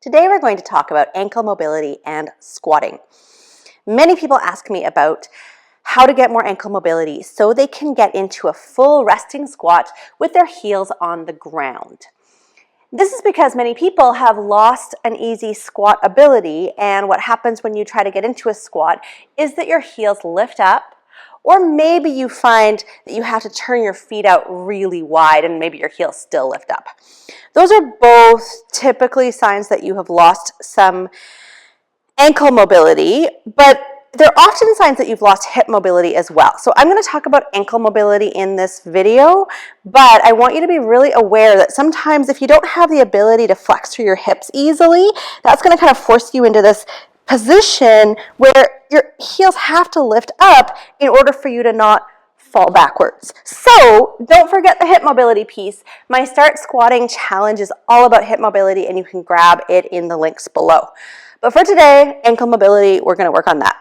Today we're going to talk about ankle mobility and squatting. Many people ask me about how to get more ankle mobility so they can get into a full resting squat with their heels on the ground. This is because many people have lost an easy squat ability, and what happens when you try to get into a squat is that your heels lift up, or maybe you find that you have to turn your feet out really wide and maybe your heels still lift up. Those are both typically signs that you have lost some ankle mobility, but they're often signs that you've lost hip mobility as well. So I'm going to talk about ankle mobility in this video, but I want you to be really aware that sometimes if you don't have the ability to flex through your hips easily, that's going to kind of force you into this position where your heels have to lift up in order for you to not fall backwards. So don't forget the hip mobility piece. My Start Squatting Challenge is all about hip mobility, and you can grab it in the links below. But for today, ankle mobility, we're going to work on that.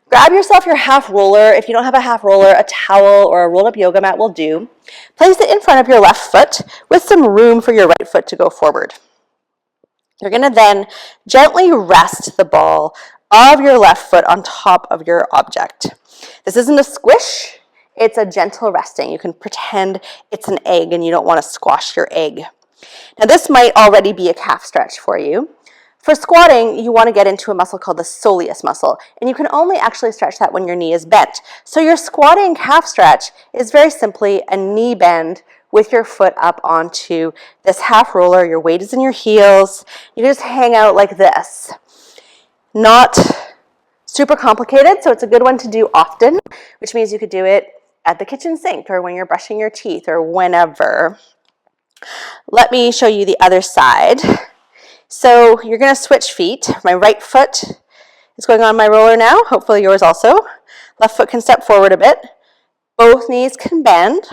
Grab yourself your half roller. If you don't have a half roller, a towel or a rolled up yoga mat will do. Place it in front of your left foot with some room for your right foot to go forward. You're going to then gently rest the ball of your left foot on top of your object. This isn't a squish, it's a gentle resting. You can pretend it's an egg and you don't want to squash your egg. Now this might already be a calf stretch for you. For squatting, you want to get into a muscle called the soleus muscle, and you can only actually stretch that when your knee is bent. So your squatting calf stretch is very simply a knee bend with your foot up onto this half roller. Your weight is in your heels. You just hang out like this. Not super complicated, so it's a good one to do often, which means you could do it at the kitchen sink or when you're brushing your teeth or whenever. Let me show you the other side. So you're going to switch feet. My right foot is going on my roller now. Hopefully yours also. Left foot can step forward a bit. Both knees can bend.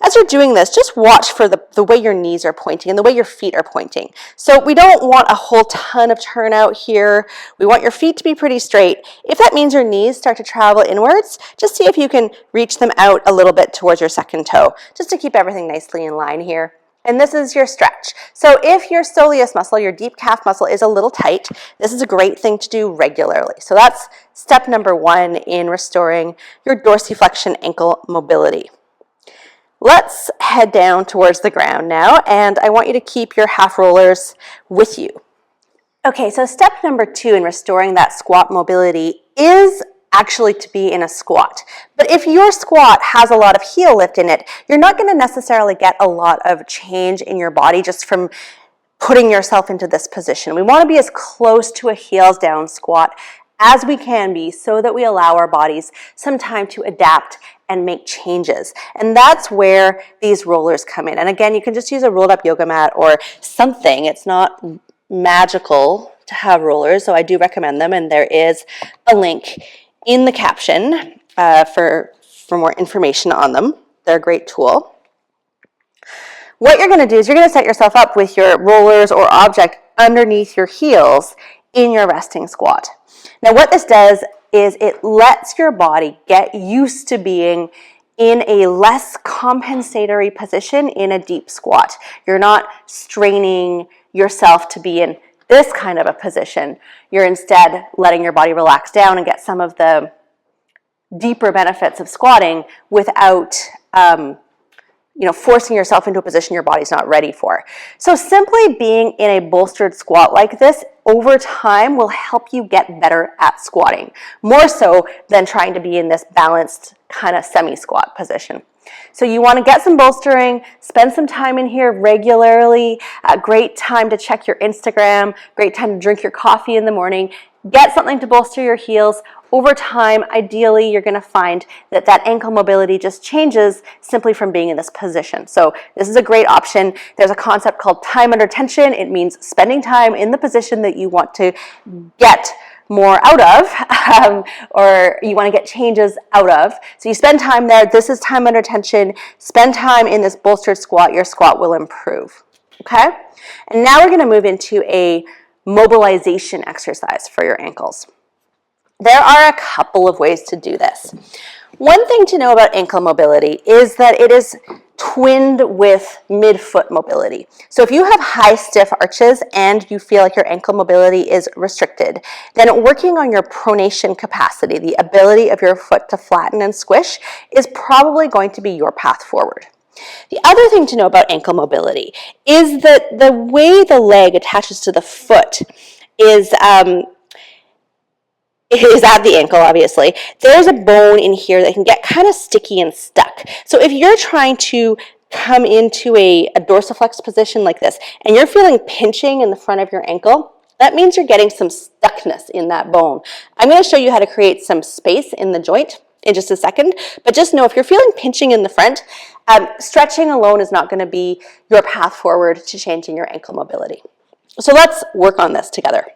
As you're doing this, just watch for the way your knees are pointing and the way your feet are pointing. So we don't want a whole ton of turnout here. We want your feet to be pretty straight. If that means your knees start to travel inwards, just see if you can reach them out a little bit towards your second toe, just to keep everything nicely in line here. And this is your stretch. So if your soleus muscle, your deep calf muscle, is a little tight, this is a great thing to do regularly. So that's step number one in restoring your dorsiflexion ankle mobility. Let's head down towards the ground now, and I want you to keep your half rollers with you. Okay, so step number two in restoring that squat mobility is actually to be in a squat. But if your squat has a lot of heel lift in it, you're not going to necessarily get a lot of change in your body just from putting yourself into this position. We want to be as close to a heels down squat as we can be so that we allow our bodies some time to adapt and make changes. And that's where these rollers come in. And again, you can just use a rolled up yoga mat or something. It's not magical to have rollers, so I do recommend them, and there is a link in the caption for more information on them. They're a great tool. What you're going to do is you're going to set yourself up with your rollers or object underneath your heels in your resting squat. Now what this does is it lets your body get used to being in a less compensatory position in a deep squat. You're not straining yourself to be in this kind of a position. You're instead letting your body relax down and get some of the deeper benefits of squatting without forcing yourself into a position your body's not ready for. So simply being in a bolstered squat like this over time will help you get better at squatting, more so than trying to be in this balanced kind of semi-squat position. So you want to get some bolstering, spend some time in here regularly, a great time to check your Instagram, great time to drink your coffee in the morning, get something to bolster your heels. Over time, ideally, you're going to find that that ankle mobility just changes simply from being in this position. So this is a great option. There's a concept called time under tension. It means spending time in the position that you want to get more out of, or you want to get changes out of. So you spend time there. This is time under tension. Spend time in this bolstered squat. Your squat will improve. Okay? And now we're going to move into a mobilization exercise for your ankles. There are a couple of ways to do this. One thing to know about ankle mobility is that it is twinned with midfoot mobility. So if you have high stiff arches and you feel like your ankle mobility is restricted, then working on your pronation capacity, the ability of your foot to flatten and squish, is probably going to be your path forward. The other thing to know about ankle mobility is that the way the leg attaches to the foot is at the ankle, obviously. There's a bone in here that can get kind of sticky and stuck. So if you're trying to come into a dorsiflex position like this, and you're feeling pinching in the front of your ankle, that means you're getting some stuckness in that bone. I'm going to show you how to create some space in the joint in just a second, but just know if you're feeling pinching in the front, stretching alone is not going to be your path forward to changing your ankle mobility. So let's work on this together.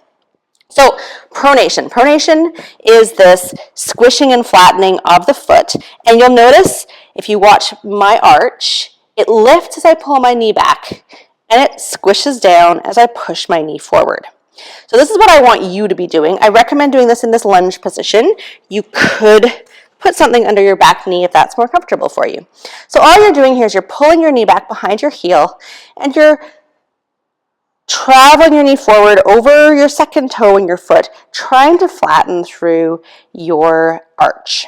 So pronation. Pronation is this squishing and flattening of the foot. And you'll notice if you watch my arch, it lifts as I pull my knee back and it squishes down as I push my knee forward. So this is what I want you to be doing. I recommend doing this in this lunge position. You could put something under your back knee if that's more comfortable for you. So all you're doing here is you're pulling your knee back behind your heel and you're traveling your knee forward over your second toe in your foot, trying to flatten through your arch.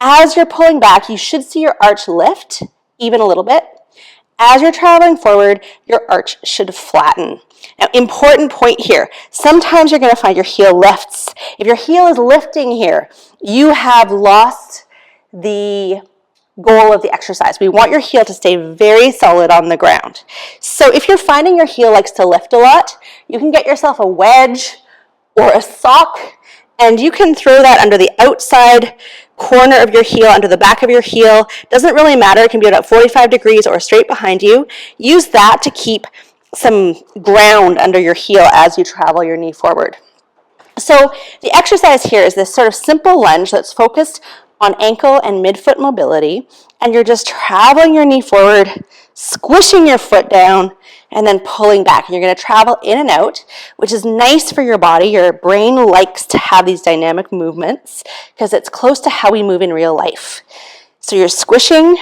As you're pulling back, you should see your arch lift even a little bit. As you're traveling forward, your arch should flatten. Now, important point here. Sometimes you're going to find your heel lifts. If your heel is lifting here, you have lost the goal of the exercise. We want your heel to stay very solid on the ground. So if you're finding your heel likes to lift a lot, you can get yourself a wedge or a sock, and you can throw that under the outside corner of your heel, under the back of your heel. Doesn't really matter. It can be about 45 degrees or straight behind you. Use that to keep some ground under your heel as you travel your knee forward. So the exercise here is this sort of simple lunge that's focused on ankle and midfoot mobility, and you're just traveling your knee forward, squishing your foot down, and then pulling back. And you're going to travel in and out, which is nice for your body. Your brain likes to have these dynamic movements because it's close to how we move in real life. So you're squishing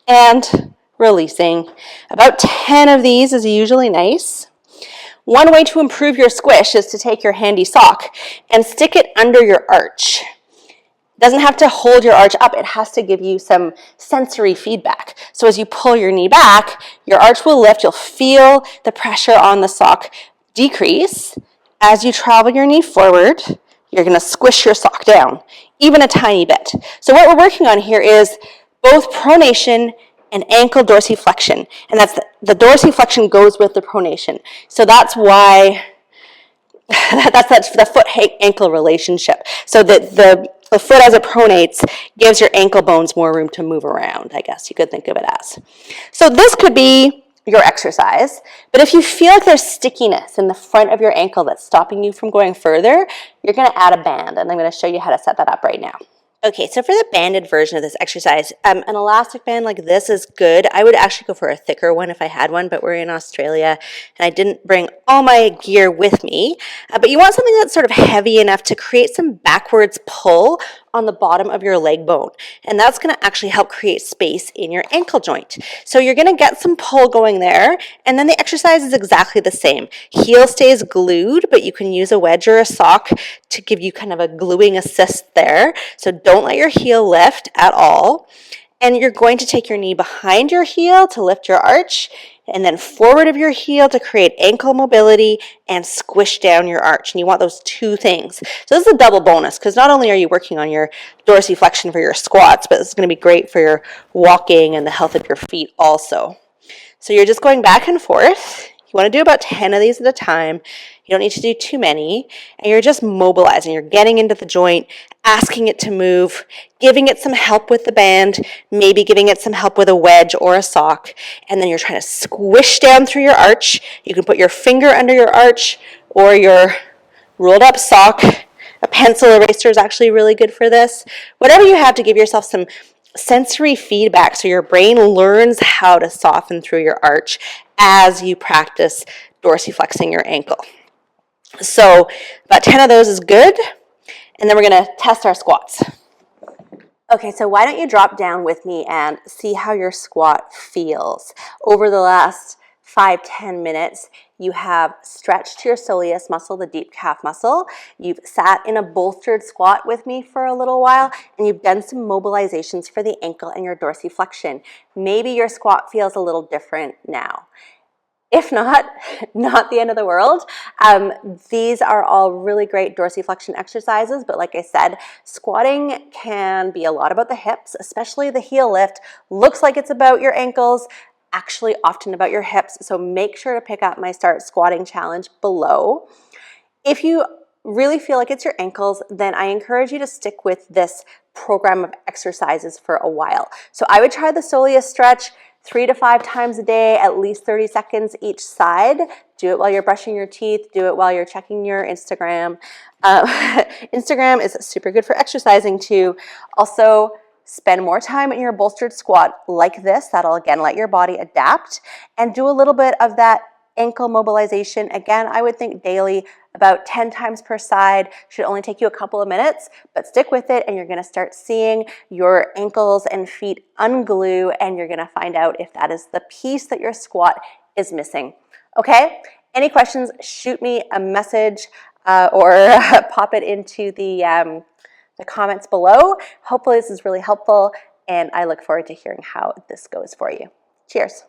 and releasing. About 10 of these is usually nice. One way to improve your squish is to take your handy sock and stick it under your arch. It doesn't have to hold your arch up, it has to give you some sensory feedback. So as you pull your knee back, your arch will lift, you'll feel the pressure on the sock decrease. As you travel your knee forward, you're going to squish your sock down, even a tiny bit. So what we're working on here is both pronation and ankle dorsiflexion. And that's the dorsiflexion goes with the pronation. So that's why that's the foot-ankle relationship. So that the foot as it pronates gives your ankle bones more room to move around, I guess you could think of it as. So this could be your exercise, but if you feel like there's stickiness in the front of your ankle that's stopping you from going further, you're going to add a band, and I'm going to show you how to set that up right now. Okay, so for the banded version of this exercise, an elastic band like this is good. I would actually go for a thicker one if I had one, but we're in Australia and I didn't bring all my gear with me. But you want something that's sort of heavy enough to create some backwards pull on the bottom of your leg bone. And that's going to actually help create space in your ankle joint. So you're going to get some pull going there, and then the exercise is exactly the same. Heel stays glued, but you can use a wedge or a sock to give you kind of a gluing assist there. So don't let your heel lift at all. And you're going to take your knee behind your heel to lift your arch, and then forward of your heel to create ankle mobility and squish down your arch. And you want those two things. So this is a double bonus because not only are you working on your dorsiflexion for your squats, but this is going to be great for your walking and the health of your feet also. So you're just going back and forth. You want to do about 10 of these at a time. You don't need to do too many. And you're just mobilizing. You're getting into the joint, asking it to move, giving it some help with the band, maybe giving it some help with a wedge or a sock. And then you're trying to squish down through your arch. You can put your finger under your arch or your rolled up sock. A pencil eraser is actually really good for this. Whatever you have to give yourself some sensory feedback so your brain learns how to soften through your arch as you practice dorsiflexing your ankle. So about 10 of those is good, and then we're going to test our squats. Okay, so why don't you drop down with me and see how your squat feels. Over the last 5-10 minutes, you have stretched your soleus muscle, the deep calf muscle. You've sat in a bolstered squat with me for a little while, and you've done some mobilizations for the ankle and your dorsiflexion. Maybe your squat feels a little different now. If not, not the end of the world. These are all really great dorsiflexion exercises, but like I said, squatting can be a lot about the hips, especially the heel lift. Looks like it's about your ankles, actually often about your hips, so make sure to pick up my Start Squatting Challenge below. If you really feel like it's your ankles, then I encourage you to stick with this program of exercises for a while. So I would try the soleus stretch 3 to 5 times a day, at least 30 seconds each side. Do it while you're brushing your teeth. Do it while you're checking your Instagram. Instagram is super good for exercising too. Also, spend more time in your bolstered squat like this. That'll again let your body adapt, and do a little bit of that ankle mobilization. Again, I would think daily, about 10 times per side. Should only take you a couple of minutes, but stick with it and you're gonna start seeing your ankles and feet unglue, and you're gonna find out if that is the piece that your squat is missing. Okay? Any questions, shoot me a message or pop it into the comments below. Hopefully this is really helpful, and I look forward to hearing how this goes for you. Cheers.